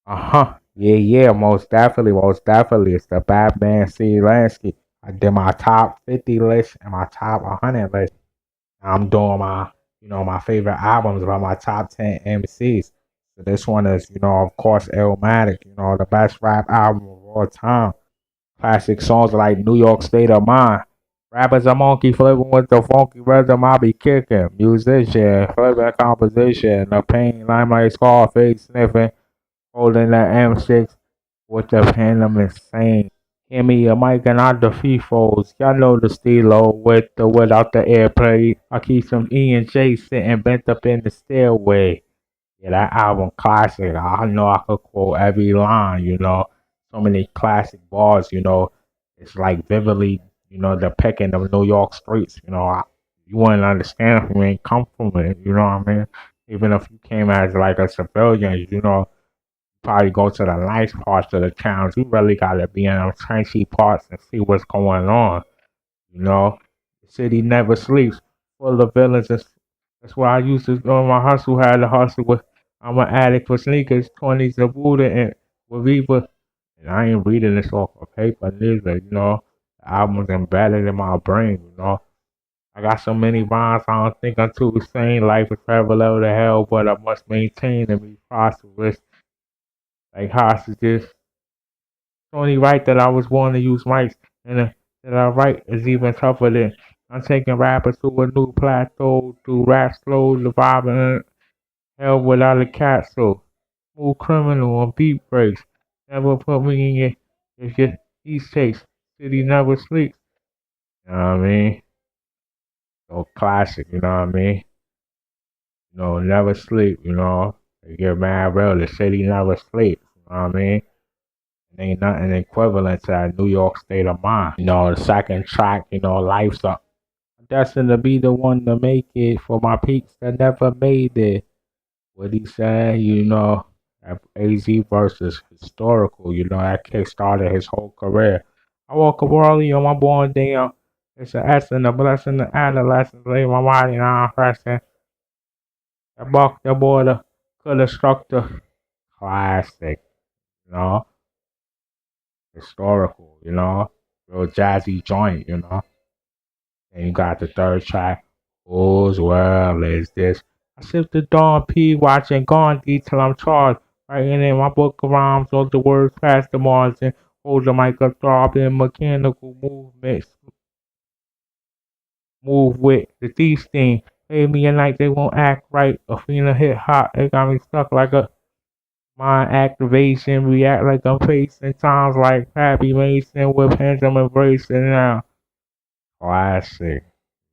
Yeah, yeah, most definitely, most definitely. It's the Batman C. Lanski. I did my top 50 list and my top 100 list. I'm doing my favorite albums by my top 10 MCs. So this one is, of course, Illmatic, the best rap album of all time. Classic songs like New York State of Mind. Rappers a monkey flipping with the funky rhythm I be kicking. Musician, flipping composition. The pain, limelight, Scarface sniffing. Holding the M6 with the pen, I'm insane. Hear me a mic and not the FIFOs. Y'all know the stilo with the without the airplay. I keep some E and J sitting bent up in the stairway. Yeah, that album classic. I know I could quote every line. So many classic bars. It's like vividly, depicting the New York streets. You wouldn't understand if you ain't come from it, you know what I mean? Even if you came as like a civilian, probably go to the nice parts of the towns. You really gotta be in them trendy parts and see what's going on. You know, the city never sleeps, full of villains. That's why I used to go my hustle. Had to hustle with. I'm an addict for sneakers, 20s of Buddha and with Viva. And I ain't reading this off of paper neither. The album's embedded in my brain. I got so many rhymes. I don't think I'm too sane. Life is parallel to hell, but I must maintain and be prosperous like hostages. It's only right that I was born to use mics, and that I write is even tougher than I'm taking rappers to a new plateau through rap slow, surviving hell without a castle. Smooth criminal on beat breaks. Never put me in your East takes. City never sleeps. You know what I mean? So classic, you know what I mean? Never sleep, They get mad real. The city never sleeps, you know what I mean? Ain't nothing equivalent to that New York State of Mind. The second track, Life's Up. Destined to be the one to make it for my peeps that never made it. What he said, that AZ versus historical, that kick started his whole career. I woke up early on my born day. It's an essence, a blessing, the adolescence, leave my body now pressing. I bucked the border, could have struck the classic, you know, historical, real jazzy joint. And you got the third track, whose world is this? I sip the Dawn P, watching Gandhi till I'm charged. Writing in my book of rhymes, all the words past the margin. Hold the mic up, throbbing mechanical movements. Move with the thief thing. Pay me a night, they won't act right. A feeling hit hot, it got me stuck like a mind activation. React like I'm facing times like Pappy Mason with hands I'm embracing now. Classic,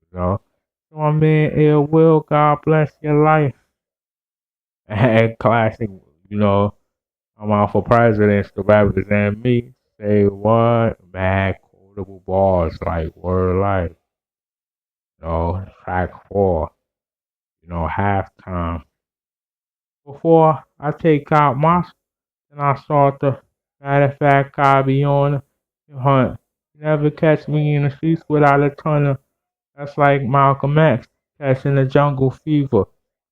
you know. So my man Ill Will, God bless your life. And classic, you know, I'm out for presidents to represent me. Say what? Mad quotable bars like word life. Track four, halftime. Before I take out my and I start the matter of fact I be on the hunt. You never catch me in the streets without a ton of that's like Malcolm X catching the jungle fever.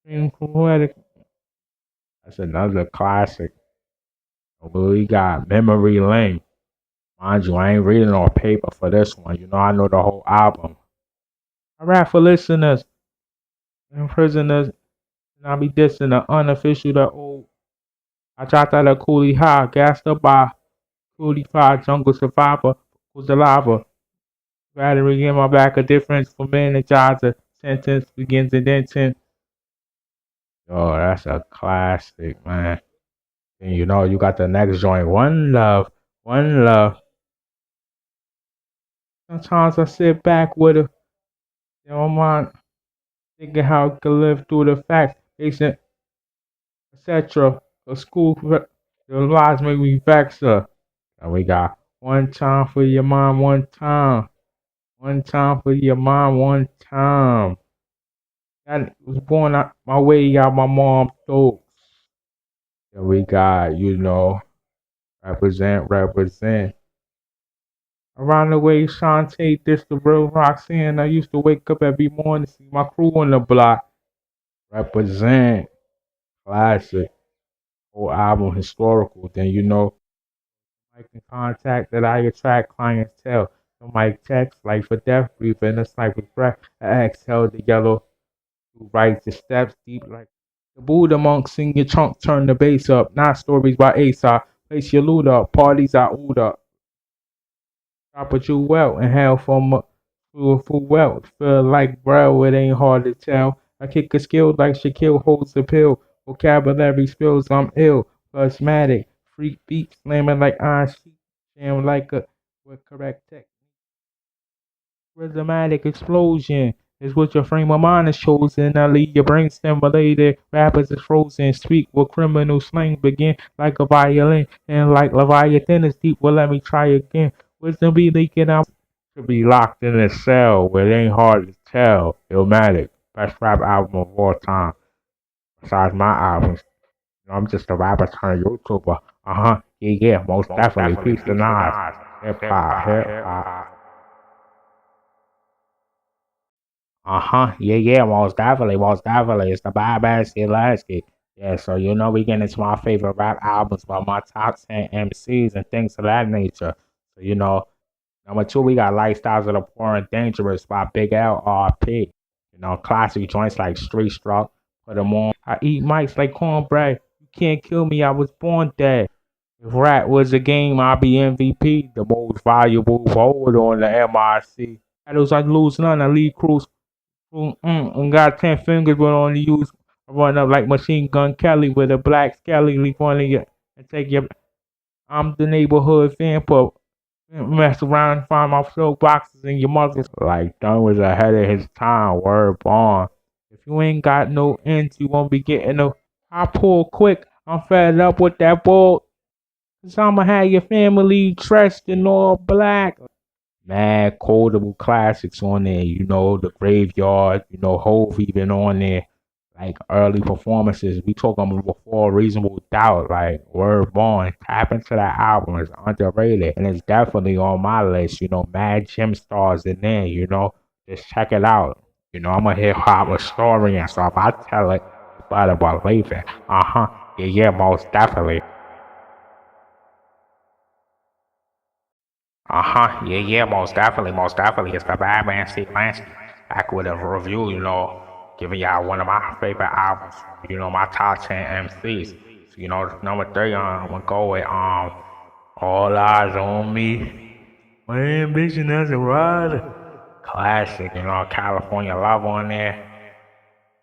Being poetic. That's another classic. We got Memory Lane. Mind you, I ain't reading on paper for this one. I know the whole album. I rap for listeners and prisoners, and I be dissing the unofficial, the old. I dropped out of Coolie High, gassed up by Coolie Pie, Jungle Survivor, who's the lava. Battery in my back, a difference for energizer. Sentence begins indenting. Oh, that's a classic, man. And you got the next joint, One Love, One Love. Sometimes I sit back with a, mind, thinking how I could live through the facts, patient, etc. The school, the lies make me vex her. And we got one time for your mom, one time. One time for your mom, one time. That was born out my way out my mom's throat. And we got, represent, represent. Around the way, Shantae, this the real Roxanne. I used to wake up every morning to see my crew on the block. Represent. Classic. whole album historical, then you know, like in contact that I attract clientele. So my text, like for death, breathing, a sniper's breath, I exhale the yellow, who writes the steps deep like the Buddha monks in your trunk, turn the bass up, not stories by Aesop, place your loot up, parties I ood up, drop a jewel well, and hell from full wealth, feel like bro, it ain't hard to tell, I kick a skill like Shaquille holds the pill, vocabulary spills, I'm ill, plasmatic, freak beat, slamming like iron sheet, jam like a, with correct tech. Rhythmatic explosion is what your frame of mind is chosen. I leave your brain stimulated. Rappers is frozen. Speak with criminal slang. Begin like a violin. And like Leviathan is deep. Well, let me try again. Wisdom be leaking out. To be locked in a cell where it ain't hard to tell. Illmatic. Best rap album of all time. Besides my albums. You know, I'm just a rapper turned YouTuber. Yeah. Most definitely. Peace to Nas. Hip hop. Hip hop. Yeah, most definitely. It's the Bad Lanski, Lanski. Yeah, so you know we get into my favorite rap albums by my top 10 MCs and things of that nature. So you know, number two we got Lifestyles of the Poor and Dangerous by Big L R P. You know, classic joints like Street Struck, put 'em on. I eat mics like cornbread. You can't kill me, I was born dead. If rap was a game, I'd be MVP, the most valuable forward on the MIC. Battles I lose none, I lead crews and got 10 fingers, but only use run up like Machine Gun Kelly with a black skelly leap on you and take your. I'm the neighborhood fan, but mess around and find my flow boxes in your mother's. Like Dunn was ahead of his time. Word bond. If you ain't got no ends, you won't be getting no. I pull quick. I'm fed up with that bull. Cause I'ma have your family dressed in all black. Mad quotable classics on there, you know, the graveyard, you know, Hove even on there, like early performances. We talking before reasonable doubt, like Word Born. Tap into that album, it's underrated. And it's definitely on my list, you know, mad gem stars in there, you know. Just check it out. You know, I'm a hip hop historian, so if I tell it, you better believe it. Yeah, most definitely. Yeah, most definitely. It's the bad man, Steve Lanski. Back with a review, you know, giving y'all one of my favorite albums, you know, my top 10 MCs. So, you know, number three, I'm gonna go with All Eyes on Me. My ambition as a rider. Classic, you know, California Love on there.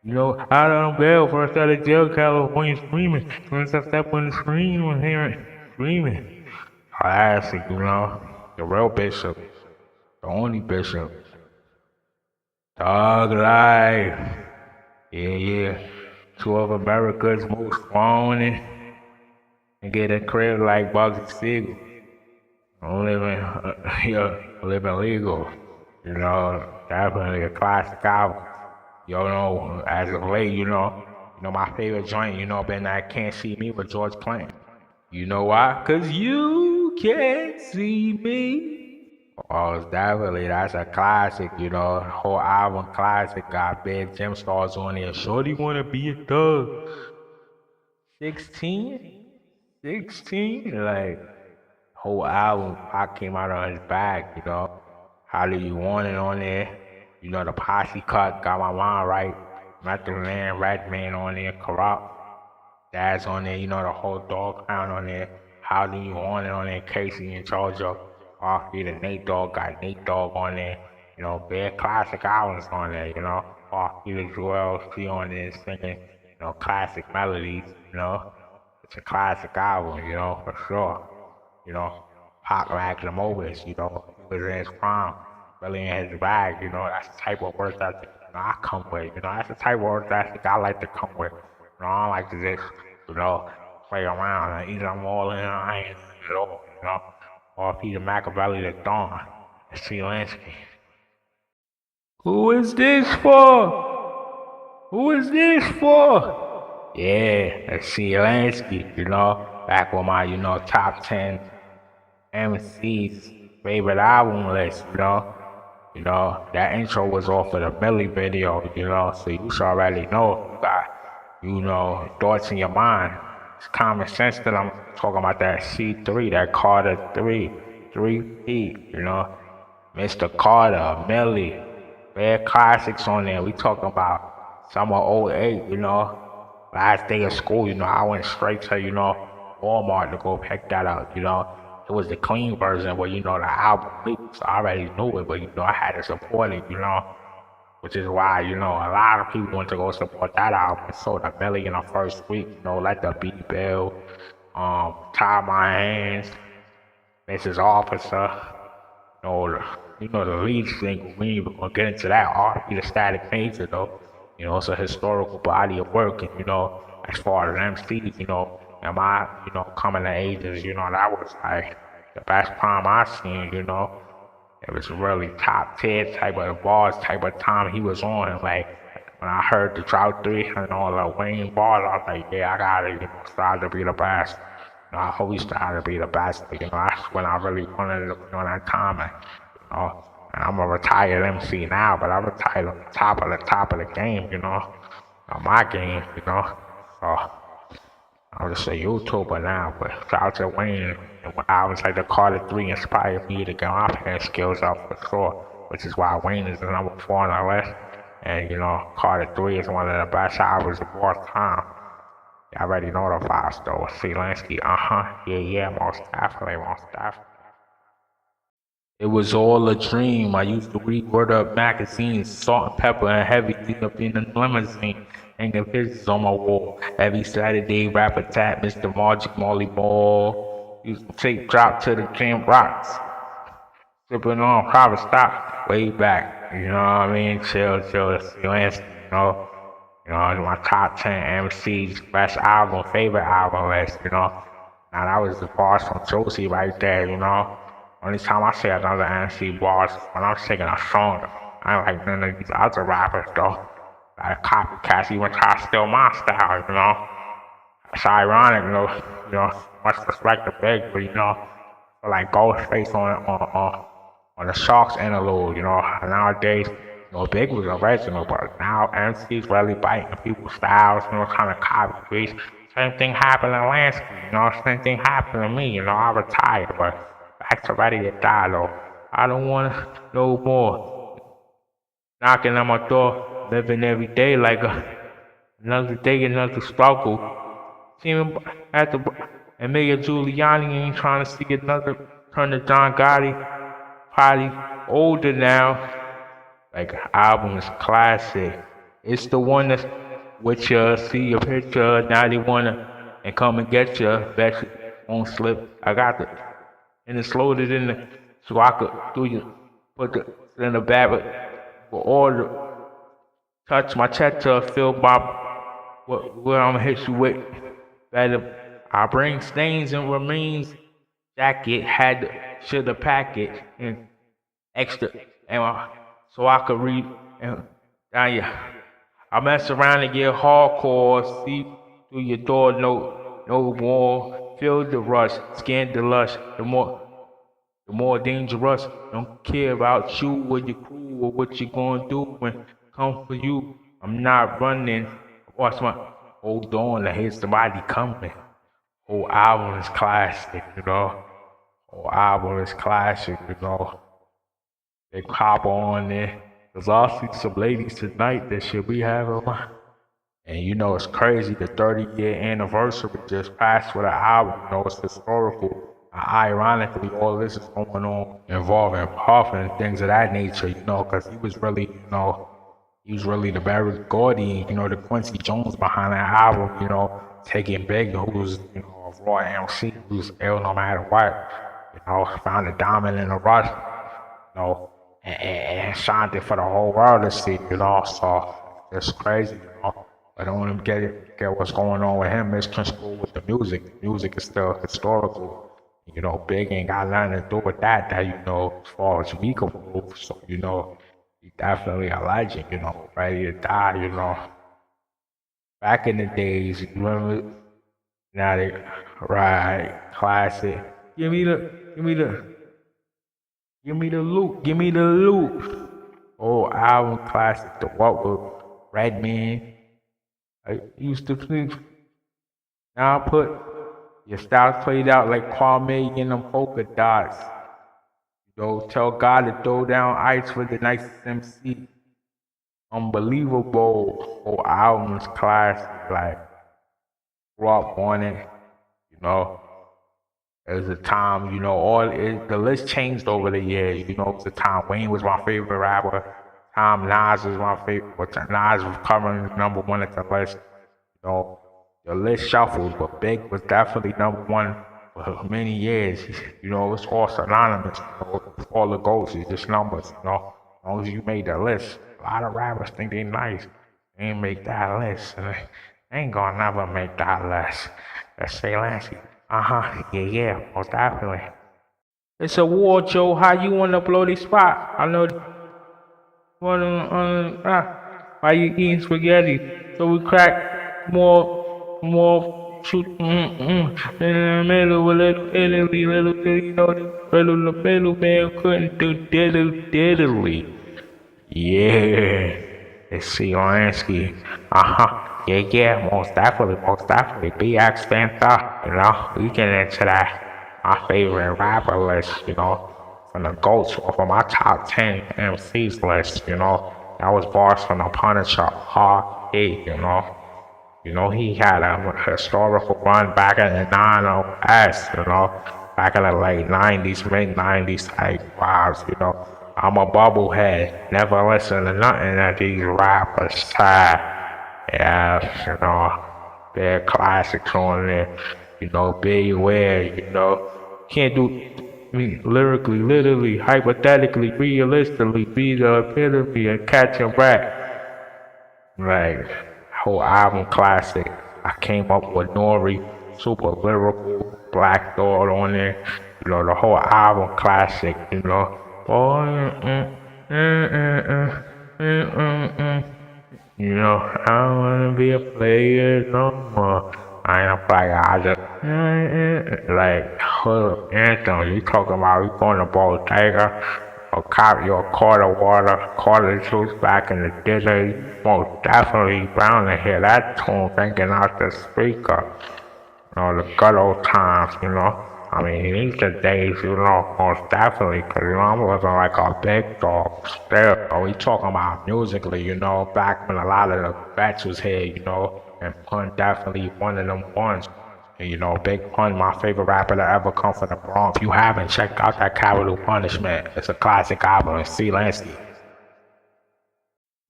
You know, out on bail, first out of jail, California screaming. Once I step on the screen, I'm hearing screaming. Classic, you know, the real Bishop. The only bishop. Dog life. Yeah. Two of America's most wanted. And get a crib like Bugsy Siegel. I'm living, living legal. You know, definitely a classic album. You know, as of late, you know my favorite joint, you know, been that Can't See Me with George Clinton. You know why? Cause you can't see me. Oh, it's definitely that's a classic, you know. Whole album classic got big gem stars on there. Shorty wanna be a thug. 16? 16? Like whole album Pac came out on his back, you know. How do you want it on there? You know the posse cut got my mind right. Method Man, Red Man on there, corrupt. Dad's on there, you know, the whole dog pound on there. How do you want it on there? Casey in charge of Offbeat and Nate Dogg got Nate Dogg on there. You know, bare classic albums on there, you know. Offbeat as well, see on there singing, you know, classic melodies, you know. It's a classic album, you know, for sure. You know, Pac magnum you know, he was in his prime, really in his bag, you know, that's the type of work ethic, you know, I come with, you know, that's the type of work ethic I like to come with. You know, I don't like to just, you know, play around and either I'm all in or I ain't in at all, you know. Or Peter Machiavelli the Dawn, C. Lanski. Who is this for? Who is this for? Yeah, that's C. Lanski, you know, back with my, you know, top 10 MC's favorite album list, you know. You know, that intro was off of the Millie video, you know, so you should already know you got, you know, thoughts in your mind. It's common sense that I'm talking about that C3, that Carter 3, 3P, Mr. Carter, Millie, rare classics on there. We talking about summer '08, last day of school, I went straight to, Walmart to go pick that up. It was the clean version, but the album leaked, so I already knew it, but I had to support it. Which is why, a lot of people went to go support that album. It sold 1 million in the first week, Let the Beat Bill, Tie My Hands, Mrs. Officer, you know, the, the lead single. We ain't even gonna get into that. R.P. the Static Major, though. It's a historical body of work, and, as far as MCs, and my, coming to ages, that was like the best time I seen. It was really top tier type of bars, type of time he was on. And like when I heard the Drought 3 and all the Wayne bars, I was like, yeah, I gotta, strive to be the best. I always strive to be the best. But, that's when I really wanted to be on that time. And, and I'm a retired MC now, but I retired on the top of the game, on my game, So I'm just a YouTuber now, but shout out to Wayne. And albums like the Carter 3 inspired me to get my pen skills up for sure, which is why Wayne is the number 4 on the list. And, Carter 3 is one of the best albums of all time. You already know the vibes though. See Lanski, yeah, most definitely. It was all a dream. I used to read Word Up magazines, Salt and Pepper and Heavy up in the limousine, hanging pictures on my wall. Every Saturday, rap attack, Mr. Magic Molly Ball. Used to take drop to the Jam Rocks, sipping on private stock way back. You know what I mean? Chill, Lancy, my top 10 MCs, best album, favorite album list, Now that was the bars from Josie right there, Only time I say another MC bars when I'm singing a song. I don't like none of these other rappers though. Like copycats even try to steal my style, It's ironic, much respect to Big, but like Ghostface on the Sharks interlude, nowadays, Big was original, but now MCs really biting people's styles, kind of copy paste. Same thing happened to Lanski, same thing happened to me, I retired, but back to Ready to Die though. I don't wanna no more. Knocking on my door, living every day like another day, another struggle. Seeing at the and Mayor Giuliani ain't trying to see another turn to John Gotti. Probably older now. Like album is classic. It's the one that's with you, see your picture, now they wanna and come and get you. Bet you won't slip. I got it. And it's loaded in the so I could put it in the bag with all the touch my chest to feel my what I'm gonna hit you with. Better I bring stains and remains jacket shoulda pack it and extra and so I could read and yeah. I mess around and get hardcore, see through your door, no more. Feel the rush, scan the lush, the more dangerous. Don't care about you or your crew or what you gonna do when come for you. I'm not running. Watch my hold on, I hear somebody coming. Whole album is classic, Whole album is classic. They pop on there. Cause I'll see some ladies tonight that should be having one. And it's crazy, the 30-year anniversary just passed with an album, it's historical. Ironically, all this is going on involving Puff and things of that nature, because he was really, he was really the Barry Gordy, the Quincy Jones behind that album, taking Big, who was, a raw MC, who was ill no matter what, found a diamond in the rush, and shined it for the whole world to see, so it's crazy, I don't want to get what's going on with him misconstrued with the music. The music is still historical. Big ain't got nothing to do with that, as far as we can move. So, he definitely a legend, ready to die, Back in the days, you remember? Now they, right, classic. Give me the loop. Oh, album classic, the what with Redman. I used to think Now I put your styles played out like Kwame in them polka dots. Tell God to throw down ice for the nicest MC. Unbelievable. Whole album's classic. Like, grew up on it. You know, it was a time. The list changed over the years. It was a time Wayne was my favorite rapper. Time Nas was my favorite. But Nas was covering #1 at the list. The list shuffled, but Big was definitely #1 for many years. It's all synonymous. All the goals is just numbers. As long as you made the list, a lot of rappers think they nice. They ain't make that list, and they ain't gonna never make that list. Let's say Lanski. Yeah, most definitely. It's a war, Joe. How you wanna blow this spot? I know. Why you eating spaghetti? So we crack more shoot in the middle, a little Italy, little little man couldn't do diddly. Yeah, it's C. Lanski. Yeah, most definitely. BX Fanta, we get into that. My favorite rapper list. From the GOATs or from my top 10 MCs list. That was bars from the Punisher, Hard he had a historical run back in the 90s, back in the late 90s, mid 90s type vibes. I'm a bubblehead, never listen to nothing that these rappers say. Yeah, their classics on there, beware. Can't do lyrically, literally, hypothetically, realistically, be the epitome and catch a rat. Like, whole album classic. I came up with Nori, super lyrical, Black Thought on there. The whole album classic. Oh, I don't wanna be a player no more. I ain't a player, I just like hood anthem. You talking about we going to Bodega or cop your quarter water, quarter juice back in the day. Most definitely bound to hear that tune thinking out the speaker. The good old times. I mean, these are days, most definitely, because, I'm living like a big dog still. We talking about musically, back when a lot of the vets was here, and Pun definitely one of them ones. And, Big Pun, my favorite rapper to ever come from the Bronx. If you haven't, check out that Capital Punishment. It's a classic album. C. Lanski.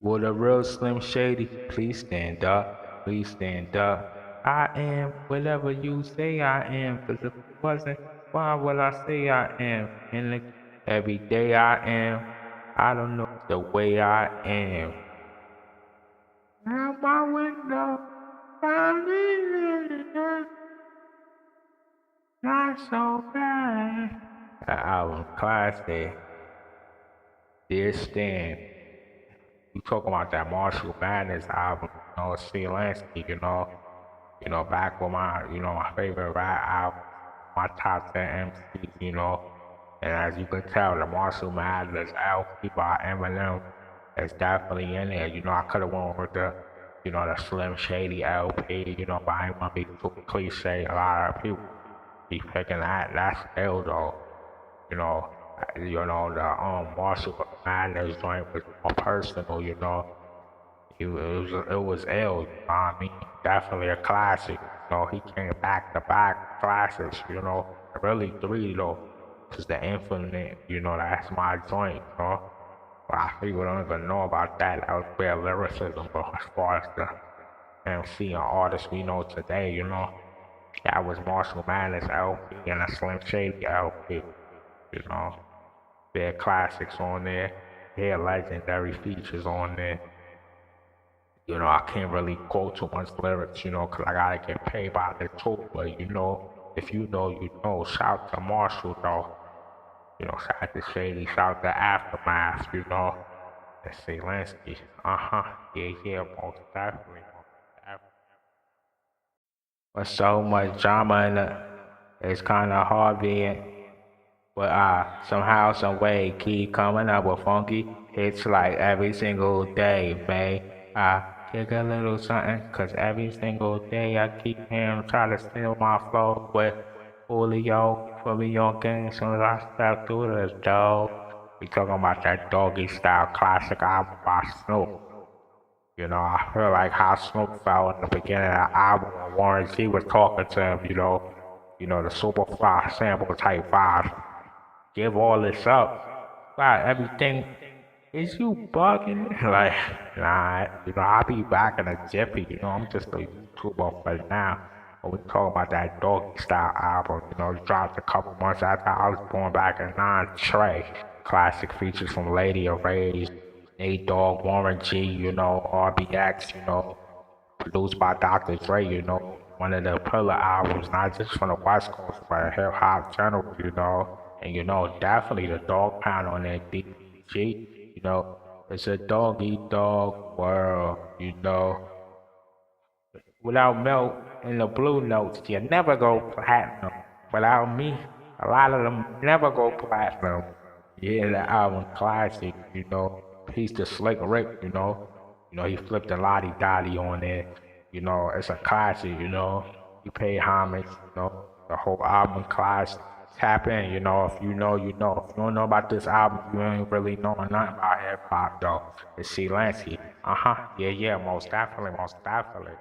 Will the real Slim Shady please stand up? Please stand up. I am whatever you say I am. Cause if it wasn't, why would I say I am? And every day I am. I don't know the way I am. Out my window, not so bad. That album classic. Dear Stan. You talking about that Marshall Madness album, C. Lanski. Back with my favorite rap album, my top 10 MCs. And as you can tell, the Marshall Mathers LP by Eminem is definitely in there. I could have went with the Slim Shady LP, but I ain't want to be too cliche. A lot of people be picking that. That's still though, you know, the Marshall Mathers joint was more personal. It was ill. I mean, definitely a classic. He came back to back classics. Really three though. Cause the Infinite, that's my joint. But I people don't even know about that. That was bare lyricism. But as far as the MC and artists we know today, that was Marshall Mathers LP and a Slim Shady LP. You know, bare classics on there. Bare legendary features on there. I can't really quote too much lyrics, 'cause I gotta get paid by the too. But if you know, you know. Shout to Marshall though. Shout out to Shady, shout out to Aftermath. Let's say Lanski. Yeah, most definitely. But so much drama in it, it's kinda hard being. But somehow, some way, keep coming up with funky hits like every single day, man. kick a little something, cause every single day I keep hearing try to steal my flow with Julio gang. Soon as I step through this door, we talking about that doggy style classic album by Snoop. You know, I feel like how Snoop felt in the beginning of the album when Warren G was talking to him, the Superfly sample type vibe. Give all this up. Wow, everything is you bugging? Like, nah, I'll be back in a jiffy, I'm just a YouTuber for now. But we talking about that doggy style album, it dropped a couple months after I was born back in 9 Trey. Classic features from Lady of Rage, Nate Dogg, Warren G, RBX, produced by Dr. Dre, one of the pillar albums, not just from the West Coast, but hip hop general, and definitely the dog pound on that DPG, it's a dog eat dog world, without milk and the blue notes, you never go platinum. Without me, a lot of them never go platinum. Yeah, the album classic, Peace to Slick Rick, he flipped a lottie dottie on it. It's a classic, He paid homage, the whole album classic. Tap in, if you know, you know. If you don't know about this album, you ain't really knowing nothing about hip hop though. It's C Lanski. Yeah, most definitely, most definitely.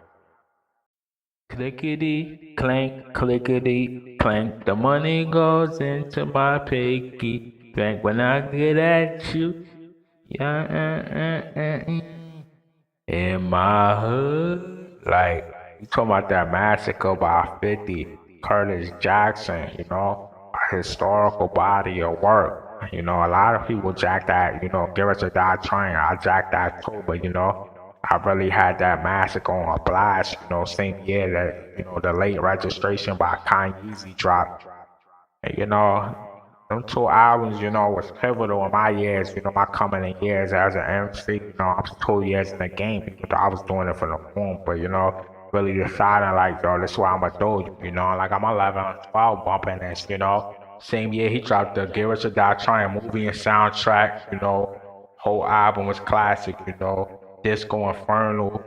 Clickety clank, clickety clank. The money goes into my piggy bank when I get at you. Yeah, in my hood. Like, you talking about that massacre by 50, Curtis Jackson, a historical body of work. A lot of people jack that, give us a die trying. I jack that too, but I really had that massacre on a blast, same year that, the late registration by Kanye dropped. And, them two albums, was pivotal in my years, my coming in years as an MC. I was 2 years in the game, but I was doing it for the boom, but really deciding like, yo, this is what I'm gonna do, like I'm 11, 12 bumping this, Same year he dropped the Give Us a Die Trying movie and soundtrack, whole album was classic, Disco Inferno,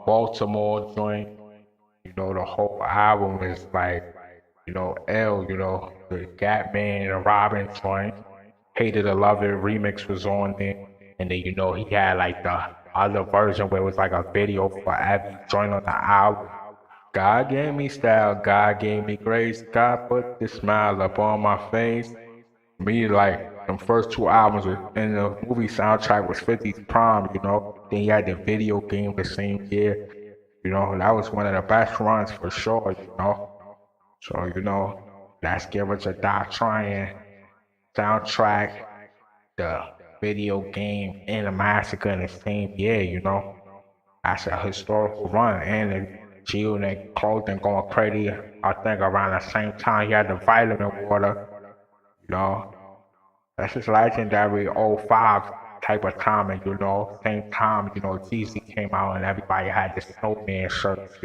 Baltimore joint, the whole album is like, the Gap Man and the Robin joint. Hated to Love It remix was on there. And then, he had like the other version where it was like a video for every joint on the album. God gave me style, God gave me grace, God put the smile up on my face. Me, like, the first two albums and the movie soundtrack was 50's Prom, Then he had the video game the same year. That was one of the best runs for sure, So, that's Give Us a Die Trying soundtrack, the video game, and the massacre in the same year, That's a historical run. And the G-Unit clothing going crazy, I think around the same time he had the vitamin water, you know. That's just legendary '05 type of timing, Same time, Jeezy came out and everybody had the snowman shirts,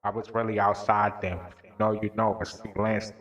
I was really outside then. But Steve Lance